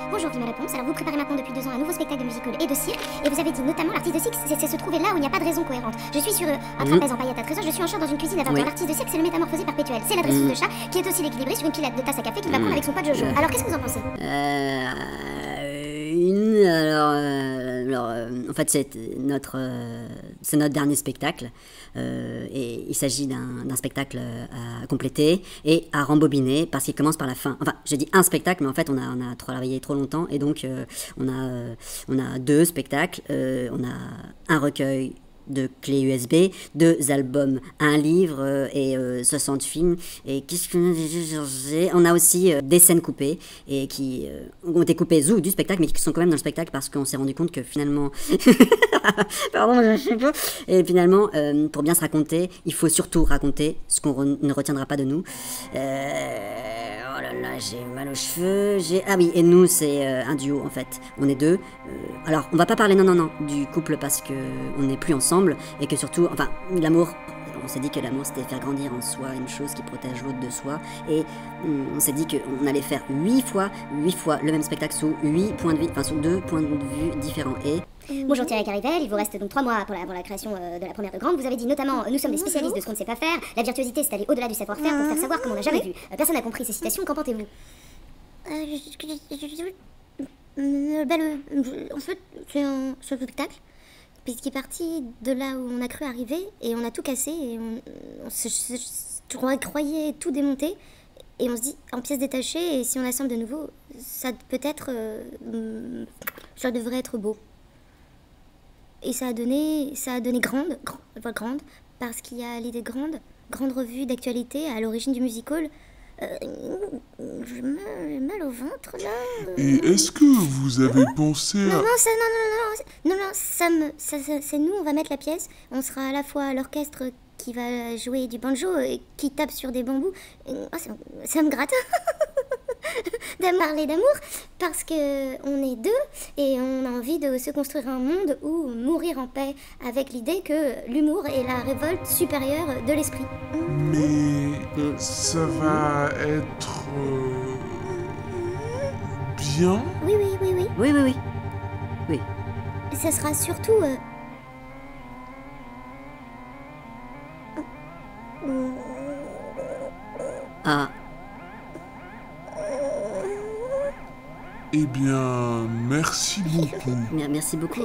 Bonjour, dit ma réponse. Alors vous préparez maintenant depuis 2 ans un nouveau spectacle de musical et de cirque, et vous avez dit notamment l'artiste de cirque, c'est se trouver là où il n'y a pas de raison cohérente. Je suis sur un trapèze en paillettes à 13h, je suis en short dans une cuisine à 20h. L'artiste de cirque, c'est le métamorphosé perpétuel. C'est la dresseuse de chat qui est aussi l'équilibré sur une pilate de tasse à café qu'il va prendre avec son pote Jojo. Alors qu'est-ce que vous en pensez? En fait, c'est notre dernier spectacle. Et il s'agit d'un spectacle à compléter et à rembobiner parce qu'il commence par la fin. Enfin, j'ai dit un spectacle, mais en fait, on a travaillé trop longtemps et donc on a 2 spectacles. On a un recueil de clés USB, 2 albums, un livre et 60 films. Et qu'est-ce que j'ai? On a aussi des scènes coupées et qui ont été coupées du spectacle, mais qui sont quand même dans le spectacle parce qu'on s'est rendu compte que finalement, pardon, je sais pas. Et finalement, pour bien se raconter, il faut surtout raconter ce qu'on ne retiendra pas de nous. Oh là là, j'ai mal aux cheveux. Ah oui, et nous, c'est un duo en fait. On est 2. Alors, on va pas parler du couple parce que on n'est plus ensemble et que surtout, enfin, l'amour. On s'est dit que l'amour c'était faire grandir en soi une chose qui protège l'autre de soi et on s'est dit qu'on allait faire 8 fois le même spectacle sous 8 points de vue, enfin sous 2 points de vue différents. Et bonjour Thierry Carivel, il vous reste donc 3 mois pour la création de la première de Grande. Vous avez dit notamment nous sommes des spécialistes de ce qu'on ne sait pas faire, la virtuosité c'est aller au-delà du savoir-faire pour faire savoir comme on n'a jamais vu. Personne n'a compris ces citations, qu'en pensez-vous? En fait, c'est un spectacle puisqu'il est parti de là où on a cru arriver et on a tout cassé et on croyait tout démonter et on se dit en pièces détachées et si on assemble de nouveau, ça peut-être ça devrait être beau. Et ça a donné grande parce qu'il y a l'idée grande revue d'actualité à l'origine du musical. J'ai mal au ventre là. Et est-ce que vous avez pensé à... Non, c'est nous, on va mettre la pièce. On sera à la fois l'orchestre qui va jouer du banjo et qui tape sur des bambous. Ça me gratte de parler d'amour parce que on est 2 et on a envie de se construire un monde où mourir en paix avec l'idée que l'humour est la révolte supérieure de l'esprit. Mais ça va être... bien? Oui. Ça sera surtout... Ah. Eh bien, merci beaucoup. Merci beaucoup.